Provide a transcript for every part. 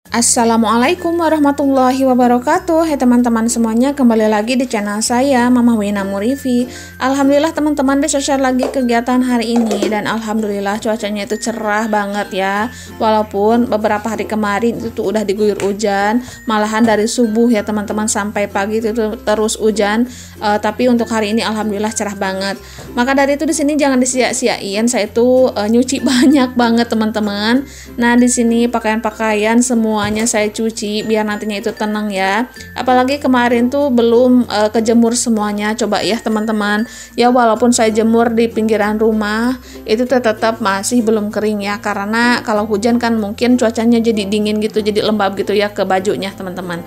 Assalamualaikum warahmatullahi wabarakatuh. Hai teman-teman semuanya, kembali lagi di channel saya Mama Wina Murifi. Alhamdulillah teman-teman bisa share lagi kegiatan hari ini. Dan alhamdulillah cuacanya itu cerah banget ya. Walaupun beberapa hari kemarin itu tuh udah diguyur hujan, malahan dari subuh ya teman-teman sampai pagi itu terus hujan. Tapi untuk hari ini alhamdulillah cerah banget. Maka dari itu di sini jangan disia-siain. Saya itu nyuci banyak banget teman-teman. Nah di sini pakaian-pakaian semuanya saya cuci biar nantinya itu tenang ya. Apalagi kemarin tuh belum kejemur semuanya. Coba ya teman-teman. Ya walaupun saya jemur di pinggiran rumah, itu tetap masih belum kering ya. Karena kalau hujan kan mungkin cuacanya jadi dingin gitu, jadi lembab gitu ya ke bajunya teman-teman.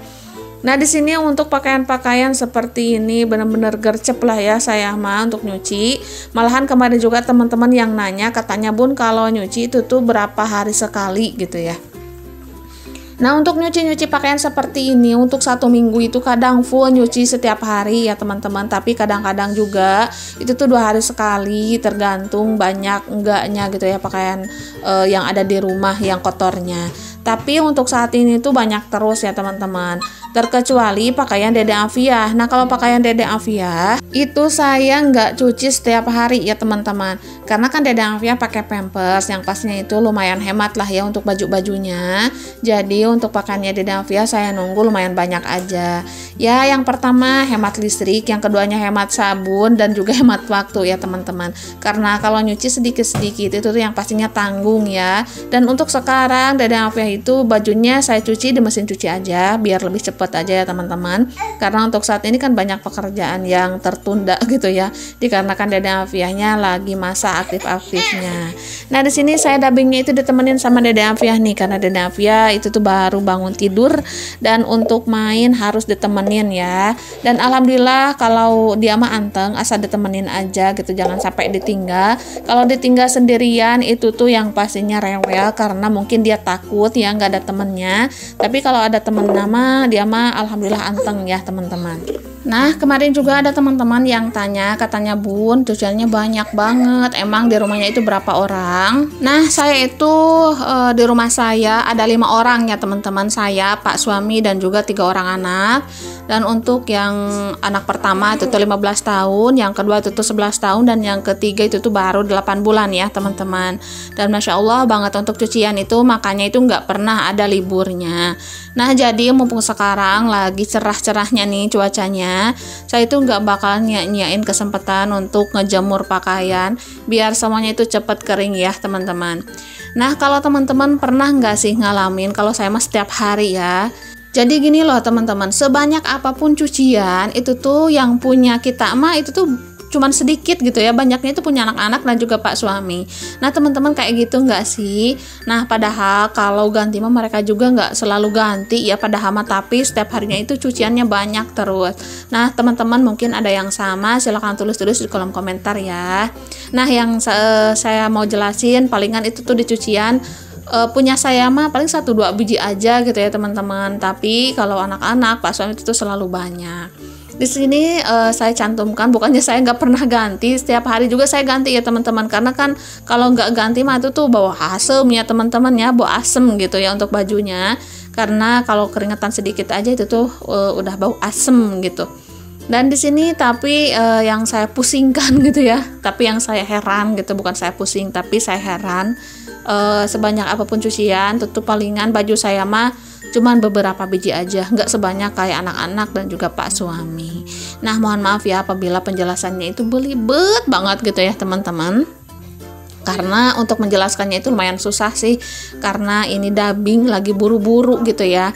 Nah di sini untuk pakaian-pakaian seperti ini benar-benar gercep lah ya saya mah untuk nyuci. Malahan kemarin juga teman-teman yang nanya katanya Bun kalau nyuci itu tuh berapa hari sekali gitu ya. Nah untuk nyuci-nyuci pakaian seperti ini untuk 1 minggu itu kadang full nyuci setiap hari ya teman-teman. Tapi kadang-kadang juga itu tuh 2 hari sekali, tergantung banyak enggaknya gitu ya pakaian yang ada di rumah yang kotornya. Tapi untuk saat ini tuh banyak terus ya teman-teman. Terkecuali pakaian Dede Afiah. Nah kalau pakaian Dede Afiah itu saya nggak cuci setiap hari ya teman-teman. Karena kan Dede Afiah pakai pampers yang pastinya itu lumayan hemat lah ya untuk baju-bajunya. Jadi untuk pakaiannya Dede Afiah saya nunggu lumayan banyak aja. Ya yang pertama hemat listrik, yang keduanya hemat sabun dan juga hemat waktu ya teman-teman. Karena kalau nyuci sedikit-sedikit itu tuh yang pastinya tanggung ya. Dan untuk sekarang Dede Afiah itu bajunya saya cuci di mesin cuci aja biar lebih cepat aja ya teman-teman. Karena untuk saat ini kan banyak pekerjaan yang tertunda gitu ya. Dikarenakan Dede Afiahnya lagi masa aktif-aktifnya. Nah di sini saya dubbingnya itu ditemenin sama Dede Afiah nih karena Dede Afiah itu tuh baru bangun tidur dan untuk main harus ditemenin ya. Dan alhamdulillah kalau dia mah anteng asal ditemenin aja gitu, jangan sampai ditinggal. Kalau ditinggal sendirian itu tuh yang pastinya rewel karena mungkin dia takut ya nggak ada temennya. Tapi kalau ada temen nama dia mah alhamdulillah anteng ya teman-teman. Nah kemarin juga ada teman-teman yang tanya katanya Bun cuciannya banyak banget, emang di rumahnya itu berapa orang? Nah saya itu di rumah saya ada 5 orang ya teman-teman, saya, pak suami dan juga 3 orang anak. Dan untuk yang anak pertama itu tuh 15 tahun, yang kedua itu tuh 11 tahun dan yang ketiga itu tuh baru 8 bulan ya teman-teman. Dan Masya Allah banget untuk cucian itu makanya itu nggak pernah ada liburnya. Nah jadi mumpung sekarang lagi cerah-cerahnya nih cuacanya, saya itu nggak bakal nyanyain kesempatan untuk ngejemur pakaian biar semuanya itu cepet kering ya teman-teman. Nah kalau teman-teman pernah nggak sih ngalamin, kalau saya mah setiap hari ya. Jadi gini loh teman-teman, sebanyak apapun cucian itu tuh yang punya kita mah itu tuh cuman sedikit gitu ya, banyaknya itu punya anak-anak dan juga pak suami. Nah teman-teman kayak gitu nggak sih? Nah padahal kalau ganti mah mereka juga nggak selalu ganti ya padahal mah, tapi setiap harinya itu cuciannya banyak terus. Nah teman-teman mungkin ada yang sama, silahkan tulis-tulis di kolom komentar ya. Nah yang saya mau jelasin palingan itu tuh di cucian punya saya mah paling 1-2 biji aja gitu ya teman-teman. Tapi kalau anak-anak pak suami itu tuh selalu banyak. Di sini saya cantumkan, bukannya saya nggak pernah ganti, setiap hari juga saya ganti ya teman-teman. Karena kan kalau nggak ganti mah itu tuh bau asem ya teman-teman ya, bau asem gitu ya untuk bajunya. Karena kalau keringetan sedikit aja itu tuh udah bau asem gitu. Dan di sini tapi yang saya pusingkan gitu ya, tapi yang saya heran gitu, bukan saya pusing tapi saya heran, sebanyak apapun cucian tutup palingan baju saya mah cuman beberapa biji aja, nggak sebanyak kayak anak-anak dan juga pak suami. Nah mohon maaf ya apabila penjelasannya itu belibet banget gitu ya teman-teman, karena untuk menjelaskannya itu lumayan susah sih karena ini dubbing lagi buru-buru gitu ya.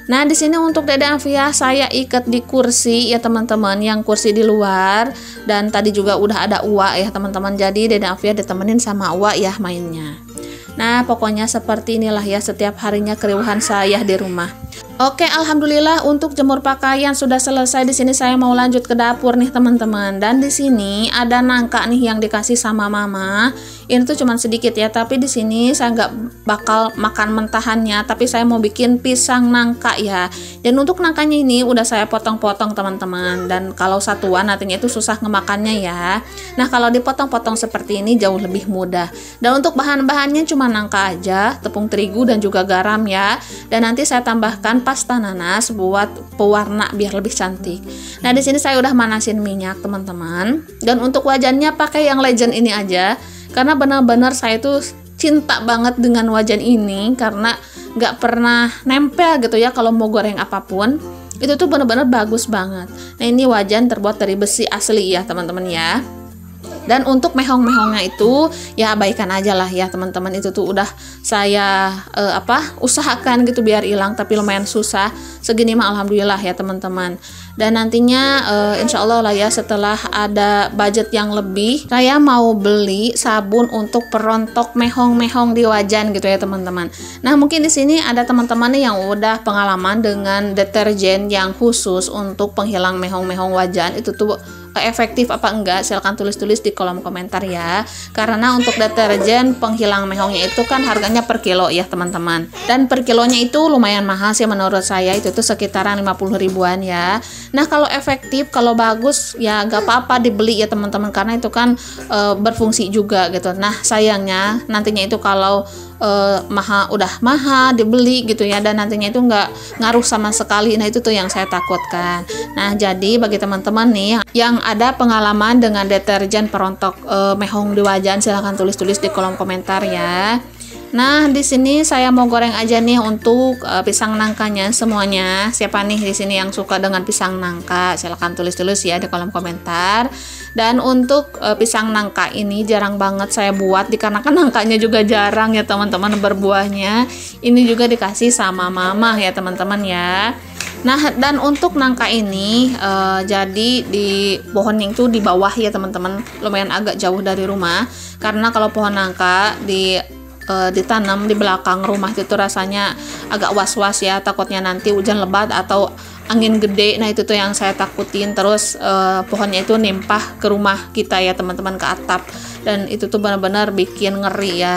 Nah di sini untuk Dede Afiah saya ikat di kursi ya teman-teman, yang kursi di luar. Dan tadi juga udah ada Uwa ya teman-teman, jadi Dede Afiah ditemenin sama Uwa ya mainnya. Nah pokoknya seperti inilah ya setiap harinya keriuhan saya di rumah. Oke, alhamdulillah untuk jemur pakaian sudah selesai. Di sini saya mau lanjut ke dapur nih teman-teman. Dan di sini ada nangka nih yang dikasih sama mama. Ini tuh cuman sedikit ya, tapi di sini saya nggak bakal makan mentahannya, tapi saya mau bikin pisang nangka ya. Dan untuk nangkanya ini udah saya potong-potong teman-teman. Dan kalau satuan nantinya itu susah ngemakannya ya. Nah, kalau dipotong-potong seperti ini jauh lebih mudah. Dan untuk bahan-bahannya cuma nangka aja, tepung terigu dan juga garam ya. Dan nanti saya tambahkan pasta nanas buat pewarna biar lebih cantik. Nah, di sini saya udah manasin minyak teman-teman. Dan untuk wajannya pakai yang legend ini aja, karena benar-benar saya tuh cinta banget dengan wajan ini karena nggak pernah nempel gitu ya kalau mau goreng apapun. Itu tuh benar-benar bagus banget. Nah, ini wajan terbuat dari besi asli ya teman-teman ya. Dan untuk mehong-mehongnya itu ya abaikan aja lah ya teman-teman, itu tuh udah saya usahakan gitu biar hilang, tapi lumayan susah. Segini mah alhamdulillah ya teman-teman. Dan nantinya insya Allah lah ya, setelah ada budget yang lebih, saya mau beli sabun untuk perontok mehong-mehong di wajan gitu ya teman-teman. Nah, mungkin di sini ada teman-teman yang udah pengalaman dengan deterjen yang khusus untuk penghilang mehong-mehong wajan. Itu tuh efektif apa enggak, silahkan tulis-tulis di kolom komentar ya. Karena untuk deterjen penghilang mehongnya itu kan harganya per kilo ya teman-teman. Dan per kilonya itu lumayan mahal sih menurut saya, itu tuh sekitaran 50 ribuan ya. Nah, kalau efektif, kalau bagus ya gak apa-apa dibeli ya teman-teman, karena itu kan berfungsi juga gitu. Nah, sayangnya nantinya itu kalau udah mahal dibeli gitu ya, dan nantinya itu nggak ngaruh sama sekali. Nah, itu tuh yang saya takutkan. Nah, jadi bagi teman-teman nih yang ada pengalaman dengan deterjen perontok mehong di wajan, silahkan tulis-tulis di kolom komentar ya. Nah, di sini saya mau goreng aja nih untuk pisang nangkanya semuanya. Siapa nih di sini yang suka dengan pisang nangka? Silahkan tulis-tulis ya di kolom komentar. Dan untuk pisang nangka ini jarang banget saya buat, dikarenakan nangkanya juga jarang ya teman-teman berbuahnya. Ini juga dikasih sama mama ya teman-teman ya. Nah, dan untuk nangka ini jadi di pohon itu di bawah ya teman-teman, lumayan agak jauh dari rumah. Karena kalau pohon nangka ditanam di belakang rumah itu rasanya agak was-was ya, takutnya nanti hujan lebat atau angin gede. Nah, itu tuh yang saya takutin. Terus pohonnya itu nimpah ke rumah kita ya teman-teman, ke atap, dan itu tuh benar-benar bikin ngeri ya.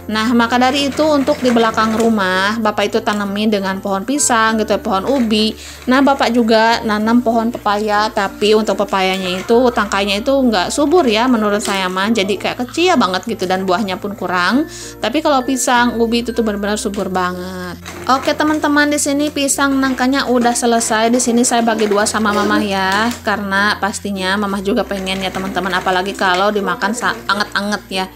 Nah, maka dari itu untuk di belakang rumah Bapak itu tanamin dengan pohon pisang gitu ya, pohon ubi. Nah, Bapak juga nanam pohon pepaya, tapi untuk pepayanya itu tangkainya itu nggak subur ya menurut saya mah, jadi kayak kecil banget gitu dan buahnya pun kurang. Tapi kalau pisang ubi itu tuh benar-benar subur banget. Oke teman-teman, di sini pisang nangkanya udah selesai. Di sini saya bagi dua sama mama ya, karena pastinya mama juga pengen ya teman-teman, apalagi kalau dimakan anget-anget ya.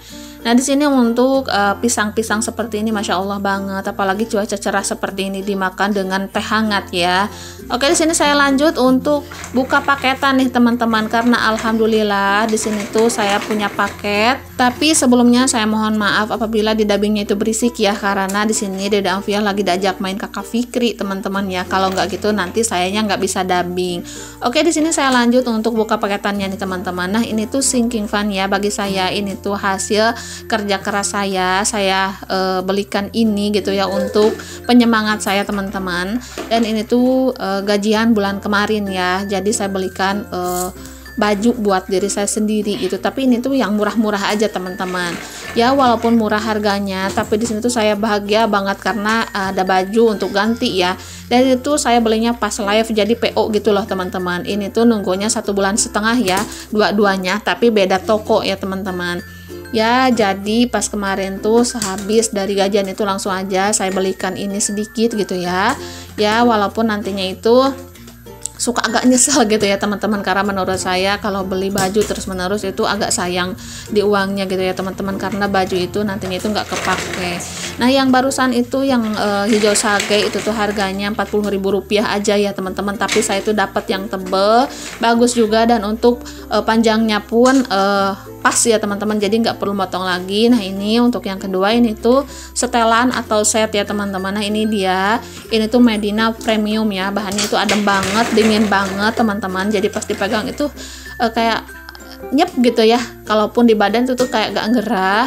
Nah, di sini untuk pisang-pisang seperti ini Masya Allah banget, apalagi cuaca cerah seperti ini dimakan dengan teh hangat ya. Oke, di sini saya lanjut untuk buka paketan nih teman-teman, karena alhamdulillah di sini tuh saya punya paket. Tapi sebelumnya saya mohon maaf apabila di dubbingnya itu berisik ya, karena di sini Dede Alfiah lagi diajak main Kakak Fikri teman-teman ya. Kalau nggak gitu nanti sayanya nggak bisa dubbing. Oke, di sini saya lanjut untuk buka paketannya nih teman-teman. Nah, ini tuh sinking fun ya bagi saya, ini tuh hasil kerja keras saya belikan ini gitu ya untuk penyemangat saya teman-teman. Dan ini tuh gajian bulan kemarin ya, jadi saya belikan baju buat diri saya sendiri gitu. Tapi ini tuh yang murah-murah aja teman-teman ya, walaupun murah harganya, tapi di sini tuh saya bahagia banget karena ada baju untuk ganti ya. Dan itu saya belinya pas live, jadi PO gitu loh teman-teman. Ini tuh nunggunya 1,5 bulan ya dua-duanya, tapi beda toko ya teman-teman ya. Jadi pas kemarin tuh sehabis dari gajian itu langsung aja saya belikan ini sedikit gitu ya. Ya, walaupun nantinya itu suka agak nyesel gitu ya teman-teman, karena menurut saya kalau beli baju terus-menerus itu agak sayang di uangnya gitu ya teman-teman, karena baju itu nantinya itu nggak kepake. Nah, yang barusan itu yang hijau sage itu tuh harganya Rp40.000 aja ya teman-teman, tapi saya itu dapat yang tebel, bagus juga, dan untuk panjangnya pun pas ya teman-teman, jadi nggak perlu motong lagi. Nah, ini untuk yang kedua, ini tuh setelan atau set ya teman-teman. Nah, ini dia, ini tuh Medina Premium ya, bahannya itu adem banget, dingin banget teman-teman, jadi pas dipegang itu kayak nyep gitu ya, kalaupun di badan itu tuh kayak gak gerah.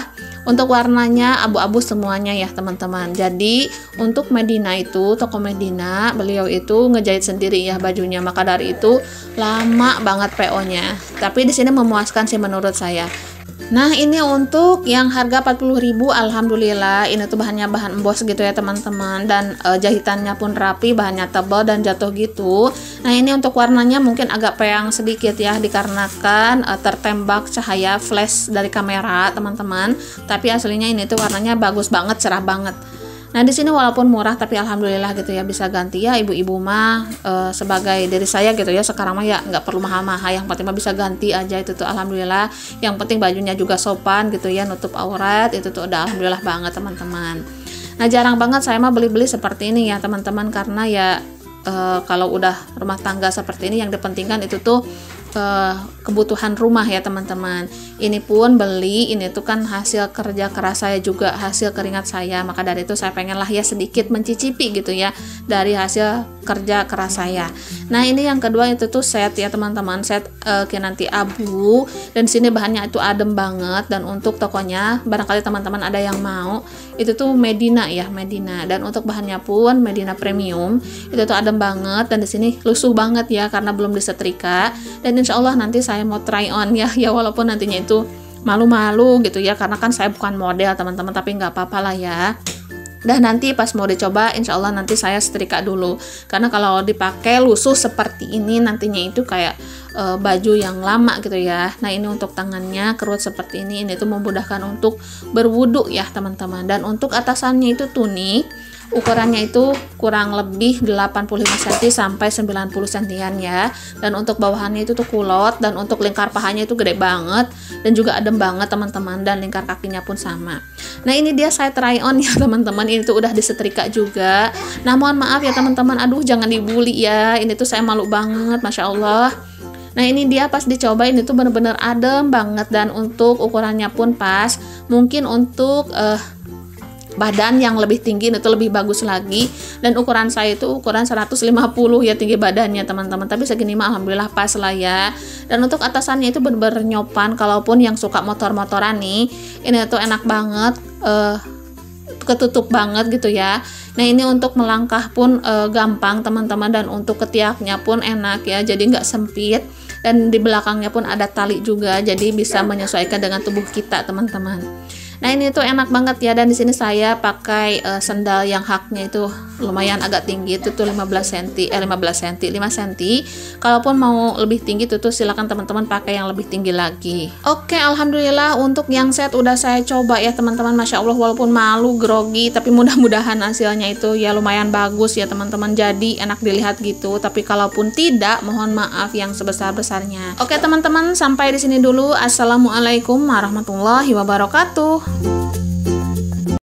Untuk warnanya abu-abu semuanya ya teman-teman. Jadi untuk Medina itu, toko Medina, beliau itu ngejahit sendiri ya bajunya, maka dari itu lama banget PO-nya. Tapi di sini memuaskan sih menurut saya. Nah ini untuk yang harga 40.000, alhamdulillah ini tuh bahannya bahan emboss gitu ya teman-teman, dan jahitannya pun rapi, bahannya tebal dan jatuh gitu. Nah ini untuk warnanya mungkin agak peyang sedikit ya, dikarenakan tertembak cahaya flash dari kamera teman-teman, tapi aslinya ini tuh warnanya bagus banget, cerah banget. Nah di sini walaupun murah tapi alhamdulillah gitu ya, bisa ganti ya ibu-ibu mah sebagai diri saya gitu ya, sekarang mah ya nggak perlu mahal-mahal, yang penting mah bisa ganti aja, itu tuh alhamdulillah. Yang penting bajunya juga sopan gitu ya, nutup aurat, itu tuh udah alhamdulillah banget teman-teman. Nah jarang banget saya mah beli-beli seperti ini ya teman-teman, karena ya kalau udah rumah tangga seperti ini yang dipentingkan itu tuh kebutuhan rumah ya teman-teman. Ini pun beli, ini tuh kan hasil kerja keras saya juga, hasil keringat saya, maka dari itu saya pengen lah ya sedikit mencicipi gitu ya dari hasil kerja keras saya. Nah ini yang kedua itu tuh set ya teman-teman, set Kinanti abu, dan sini bahannya itu adem banget, dan untuk tokonya barangkali teman-teman ada yang mau, itu tuh Medina ya, Medina, dan untuk bahannya pun Medina premium, itu tuh adem banget, dan di sini lusuh banget ya karena belum disetrika. Dan insya Allah nanti saya mau try on ya walaupun nantinya itu malu-malu gitu ya, karena kan saya bukan model teman-teman, tapi nggak apa-apa lah ya. Dan nanti pas mau dicoba insya Allah nanti saya setrika dulu, karena kalau dipakai lusuh seperti ini nantinya itu kayak baju yang lama gitu ya. Nah ini untuk tangannya kerut seperti ini tuh memudahkan untuk berwudu ya teman-teman. Dan untuk atasannya itu tunik, ukurannya itu kurang lebih 85 cm sampai 90 cm ya. Dan untuk bawahannya itu tuh kulot, dan untuk lingkar pahanya itu gede banget dan juga adem banget teman-teman, dan lingkar kakinya pun sama. Nah ini dia saya try on ya teman-teman, ini tuh udah disetrika juga. Nah mohon maaf ya teman-teman, aduh jangan dibully ya, ini tuh saya malu banget, Masya Allah. Nah ini dia pas dicoba ini tuh bener-bener adem banget, dan untuk ukurannya pun pas. Mungkin untuk badan yang lebih tinggi itu lebih bagus lagi, dan ukuran saya itu ukuran 150 ya tinggi badannya teman-teman, tapi segini mah alhamdulillah pas lah ya. Dan untuk atasannya itu bener-bener nyopan, kalaupun yang suka motor-motoran nih, ini tuh enak banget, ketutup banget gitu ya. Nah ini untuk melangkah pun gampang teman-teman, dan untuk ketiaknya pun enak ya, jadi nggak sempit, dan di belakangnya pun ada tali juga, jadi bisa menyesuaikan dengan tubuh kita teman-teman. Nah ini tuh enak banget ya, dan di sini saya pakai sendal yang haknya itu lumayan agak tinggi, itu tuh 5 cm. Kalaupun mau lebih tinggi itu tuh silakan teman-teman pakai yang lebih tinggi lagi. Oke, alhamdulillah untuk yang set udah saya coba ya teman-teman, Masya Allah, walaupun malu, grogi, tapi mudah-mudahan hasilnya itu ya lumayan bagus ya teman-teman, jadi enak dilihat gitu. Tapi kalaupun tidak, mohon maaf yang sebesar-besarnya. Oke teman-teman, sampai di sini dulu. Assalamualaikum warahmatullahi wabarakatuh.